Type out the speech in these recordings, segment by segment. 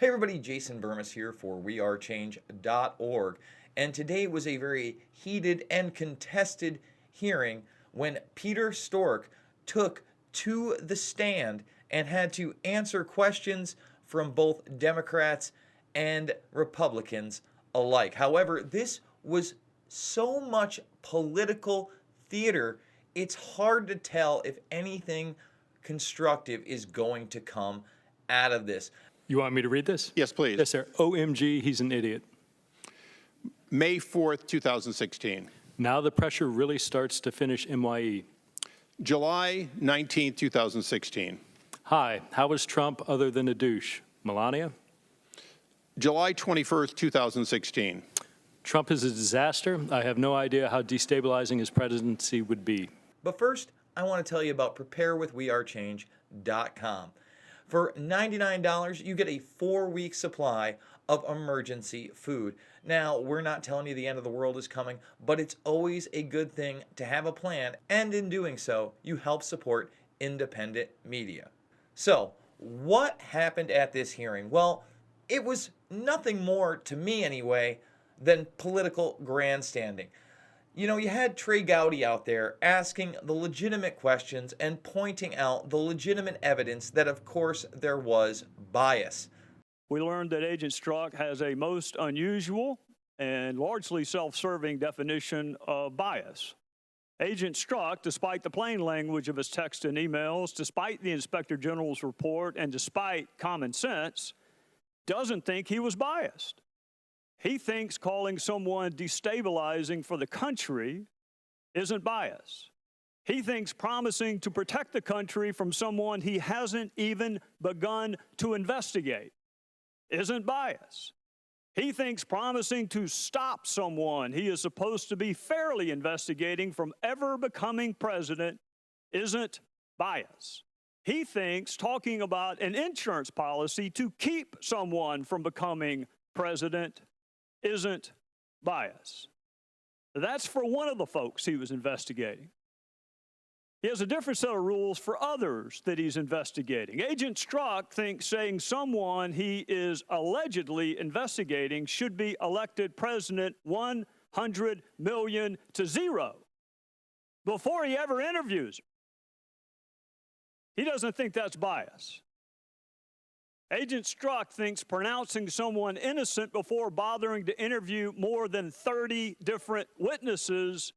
Hey everybody, Jason Bermas here for WeAreChange.org. And today was a very heated and contested hearing when Peter Strozk took to the stand and had to answer questions from both Democrats and Republicans alike. However, this was so much political theater, it's hard to tell if anything constructive is going to come out of this. You want me to read this? Yes, please. Yes, sir. OMG, he's an idiot. May 4th, 2016. Now the pressure really starts to finish MYE. July 19th, 2016. Hi, how was Trump other than a douche? Melania? July 21st, 2016. Trump is a disaster. I have no idea how destabilizing his presidency would be. But first, I want to tell you about preparewithwearechange.com. For $99, you get a 4-week supply of emergency food. Now, we're not telling you the end of the world is coming, but it's always a good thing to have a plan, and in doing so, you help support independent media. So, what happened at this hearing? Well, it was nothing more, to me anyway, than political grandstanding. You know, you had Trey Gowdy out there asking the legitimate questions and pointing out the legitimate evidence that, of course, there was bias. We learned that Agent Strzok has a most unusual and largely self-serving definition of bias. Agent Strzok, despite the plain language of his texts and emails, despite the Inspector General's report, and despite common sense, doesn't think he was biased. He thinks calling someone destabilizing for the country isn't bias. He thinks promising to protect the country from someone he hasn't even begun to investigate isn't bias. He thinks promising to stop someone he is supposed to be fairly investigating from ever becoming president isn't bias. He thinks talking about an insurance policy to keep someone from becoming president isn't bias. That's for one of the folks he was investigating. He has a different set of rules for others that he's investigating. Agent Strzok thinks saying someone he is allegedly investigating should be elected president 100 million to 0 before he ever interviews her. He doesn't think that's bias. Agent Strzok thinks pronouncing someone innocent before bothering to interview more than 30 different witnesses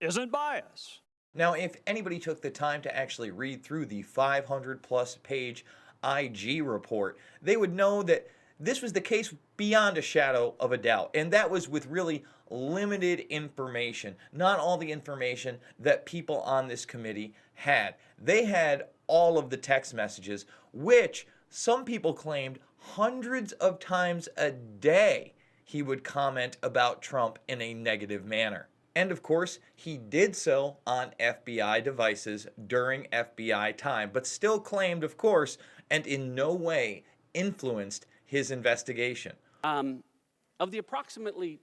isn't bias. Now, if anybody took the time to actually read through the 500-plus page IG report, they would know that this was the case beyond a shadow of a doubt, and that was with really limited information, not all the information that people on this committee had. They had all of the text messages, which some people claimed hundreds of times a day he would comment about Trump in a negative manner. And of course, he did so on FBI devices during FBI time, but still claimed, of course, and in no way influenced his investigation. Of the approximately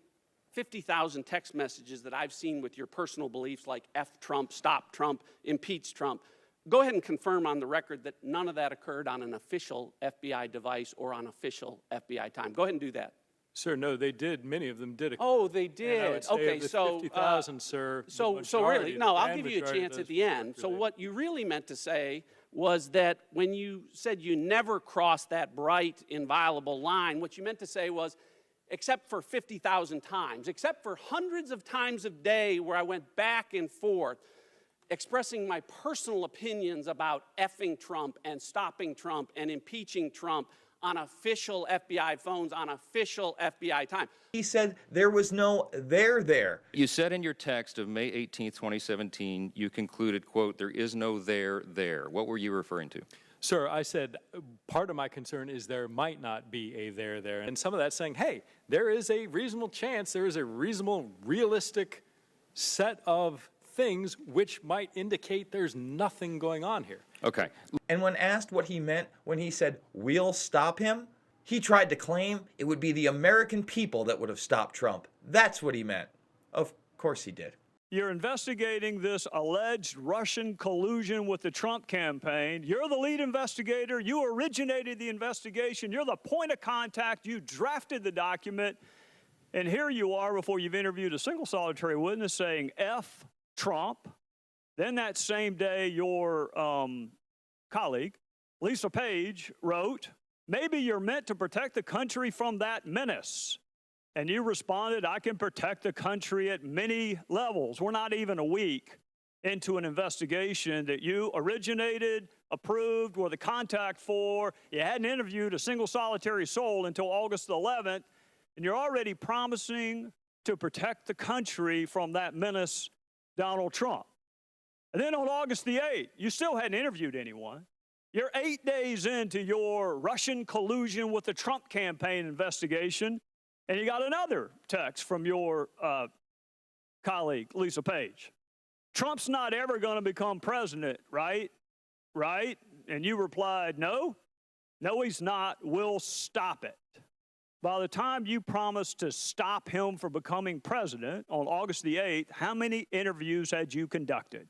50,000 text messages that I've seen with your personal beliefs like F Trump, stop Trump, impeach Trump, go ahead and confirm on the record that none of that occurred on an official FBI device or on official FBI time. Go ahead and do that. Sir, no, they did. Many of them did occur. Oh, they did. Okay, so 50,000, sir. So really, no, I'll give you a chance at the end. So what you really meant to say was that when you said you never crossed that bright, inviolable line, what you meant to say was, except for 50,000 times, except for hundreds of times a day where I went back and forth, expressing my personal opinions about effing Trump and stopping Trump and impeaching Trump on official FBI phones, on official FBI time. He said there was no there. You said in your text of May 18th, 2017, you concluded, quote, there is no there. What were you referring to? Sir, I said part of my concern is there might not be a there. And some of that's saying, hey, there is a reasonable chance, there is a reasonable, realistic set of things which might indicate there's nothing going on here. Okay. And when asked what he meant when he said, we'll stop him, he tried to claim it would be the American people that would have stopped Trump. That's what he meant. Of course he did. You're investigating this alleged Russian collusion with the Trump campaign. You're the lead investigator. You originated the investigation. You're the point of contact. You drafted the document. And here you are before you've interviewed a single solitary witness saying F Trump. Then that same day, your colleague, Lisa Page, wrote, maybe you're meant to protect the country from that menace. And you responded, I can protect the country at many levels. We're not even a week into an investigation that you originated, approved, were the contact for. You hadn't interviewed a single solitary soul until August the 11th, and you're already promising to protect the country from that menace, Donald Trump. And then on August the 8th, you still hadn't interviewed anyone. You're 8 days into your Russian collusion with the Trump campaign investigation, and you got another text from your colleague, Lisa Page. Trump's not ever going to become president, right? Right? And you replied, no. No, he's not. We'll stop it. By the time you promised to stop him from becoming president on August the 8th, how many interviews had you conducted?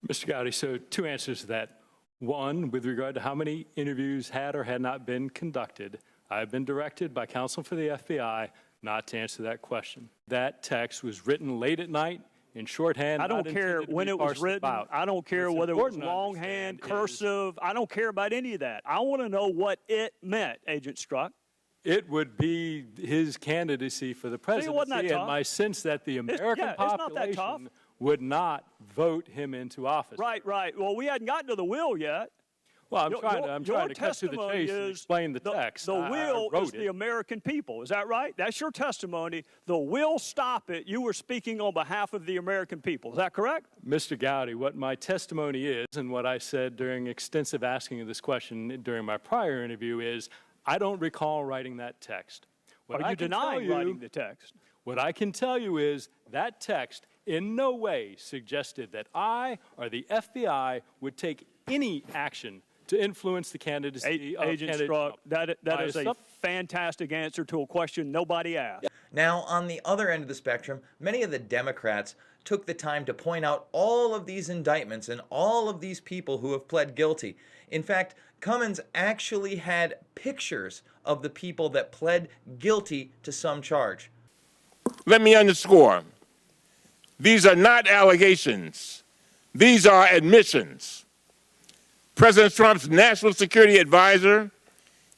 Mr. Gowdy, so two answers to that. One, with regard to how many interviews had or had not been conducted, I've been directed by counsel for the FBI not to answer that question. That text was written late at night in shorthand. I don't care when it was written. I don't care whether it was longhand, cursive. I don't care about any of that. I want to know what it meant, Agent Strzok. It would be his candidacy for the presidency, and my sense that the American population would not vote him into office. Right, right. Well, we hadn't gotten to the will yet. Well, I'm trying to cut to the chase and explain the text. The will is the American people. Is that right? That's your testimony. The will stop it. You were speaking on behalf of the American people. Is that correct? Mr. Gowdy, what my testimony is, and what I said during extensive asking of this question during my prior interview is, I don't recall writing that text. Are you denying writing the text? What I can tell you is that text in no way suggested that I or the FBI would take any action to influence the candidacy of Agent Strzok, that is a fantastic answer to a question nobody asked. Now, on the other end of the spectrum, many of the Democrats took the time to point out all of these indictments and all of these people who have pled guilty. In fact, Cummins actually had pictures of the people that pled guilty to some charge. Let me underscore, these are not allegations. These are admissions. President Trump's national security advisor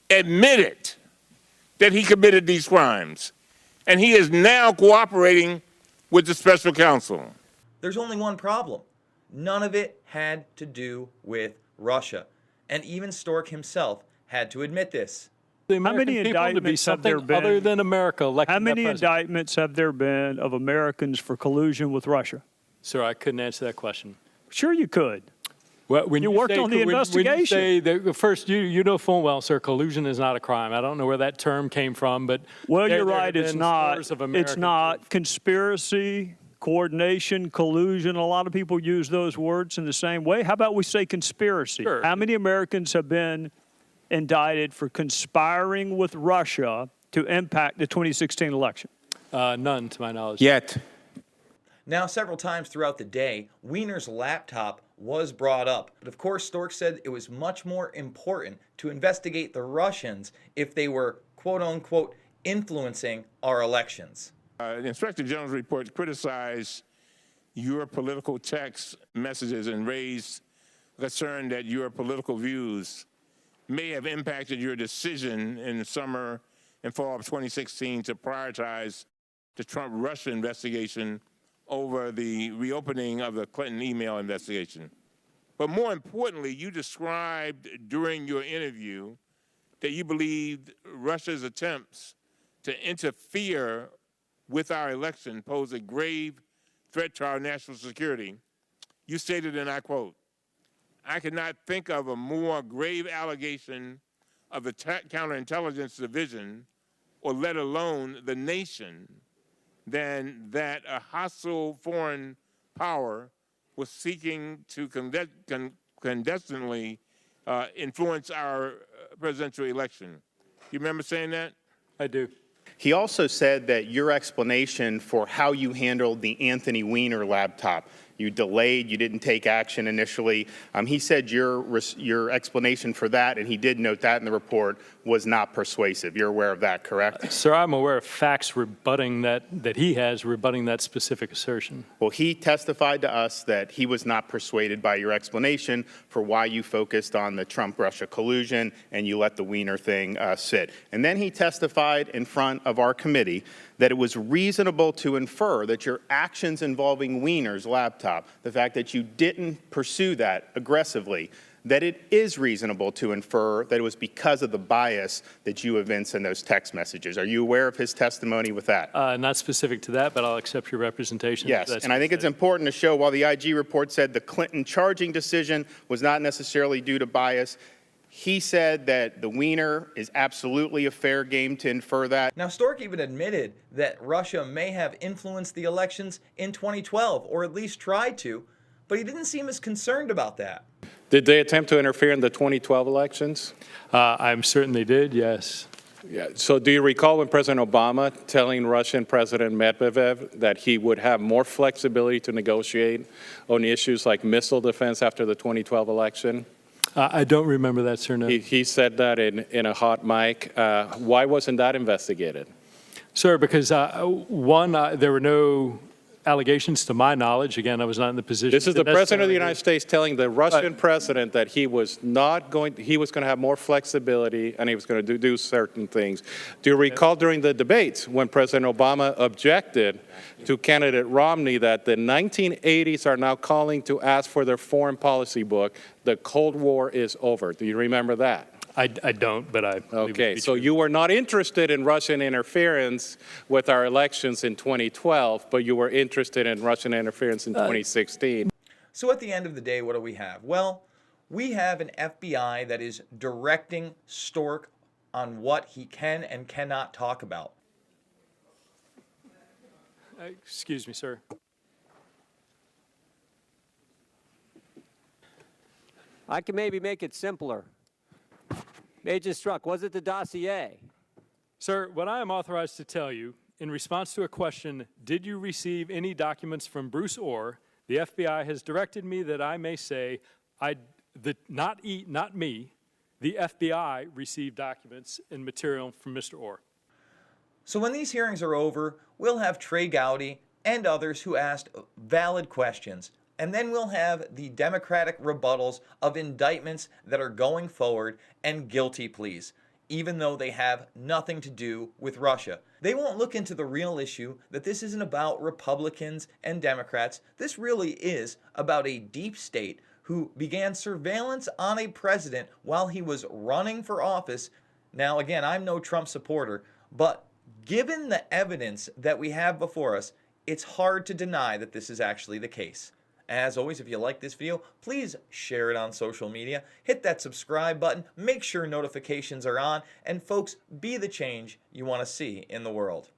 admitted that he committed these crimes, and he is now cooperating with the special counsel. There's only one problem. None of it had to do with Russia. And even Strzok himself had to admit this. How many indictments have there been other than America electing How many indictments have there been of Americans for collusion with Russia? Sir, I couldn't answer that question. Sure you could. Well, when you worked on the investigation. When you say that, first, you know full well, sir, collusion is not a crime. I don't know where that term came from, but well, you're right. It's not. It's not conspiracy, coordination, collusion. A lot of people use those words in the same way. How about we say conspiracy? Sure. How many Americans have been indicted for conspiring with Russia to impact the 2016 election? None, to my knowledge. Yet. Now, several times throughout the day, Weiner's laptop was brought up. But of course, Strzok said it was much more important to investigate the Russians if they were, quote unquote, influencing our elections. The Inspector General's report criticized your political text messages and raised concern that your political views may have impacted your decision in the summer and fall of 2016 to prioritize the Trump-Russia investigation over the reopening of the Clinton email investigation. But more importantly, you described during your interview that you believed Russia's attempts to interfere with our election pose a grave threat to our national security. You stated, and I quote, "I cannot think of a more grave allegation of the counterintelligence division, or let alone the nation, than that a hostile foreign power was seeking to clandestinely influence our presidential election." You remember saying that? I do. He also said that your explanation for how you handled the Anthony Weiner laptop, you delayed, you didn't take action initially. He said your explanation for that, and he did note that in the report, was not persuasive. You're aware of that, correct? Sir, I'm aware of facts rebutting that he has rebutting that specific assertion. Well, he testified to us that he was not persuaded by your explanation for why you focused on the Trump-Russia collusion and you let the Weiner thing sit. And then he testified in front of our committee that it was reasonable to infer that your actions involving Weiner's laptop, the fact that you didn't pursue that aggressively, that it is reasonable to infer that it was because of the bias that you evinced in those text messages. Are you aware of his testimony with that? Not specific to that, but I'll accept your representation. Yes, and I think it's important to show while the IG report said the Clinton charging decision was not necessarily due to bias, he said that the Weiner is absolutely a fair game to infer that. Now, Strzok even admitted that Russia may have influenced the elections in 2012, or at least tried to, but he didn't seem as concerned about that. Did they attempt to interfere in the 2012 elections? I'm certain they did, yes. Yeah. So do you recall when President Obama telling Russian President Medvedev that he would have more flexibility to negotiate on issues like missile defense after the 2012 election? I don't remember that, sir, no. He said that in a hot mic. Why wasn't that investigated? Sir, because one, there were no allegations to my knowledge. Again, I was not in the position. This is the President of the United States telling the Russian president that he was going to have more flexibility and he was going to do certain things. Do you recall during the debates when President Obama objected to candidate Romney that the 1980s are now calling to ask for their foreign policy book, the Cold War is over? Do you remember that? I don't, but I believe Okay, so you were not interested in Russian interference with our elections in 2012, but you were interested in Russian interference in 2016. So at the end of the day, what do we have? Well, we have an FBI that is directing Strzok on what he can and cannot talk about. Excuse me, sir. I can maybe make it simpler. Agent Strzok, was it the dossier? Sir, what I am authorized to tell you, in response to a question, did you receive any documents from Bruce Orr, the FBI has directed me that I may say, not me, the FBI received documents and material from Mr. Orr. So when these hearings are over, we'll have Trey Gowdy and others who asked valid questions. And then we'll have the Democratic rebuttals of indictments that are going forward and guilty pleas, even though they have nothing to do with Russia. They won't look into the real issue that this isn't about Republicans and Democrats. This really is about a deep state who began surveillance on a president while he was running for office. Now, again, I'm no Trump supporter, but given the evidence that we have before us, it's hard to deny that this is actually the case. As always, if you like this video, please share it on social media. Hit that subscribe button. Make sure notifications are on. And folks, be the change you want to see in the world.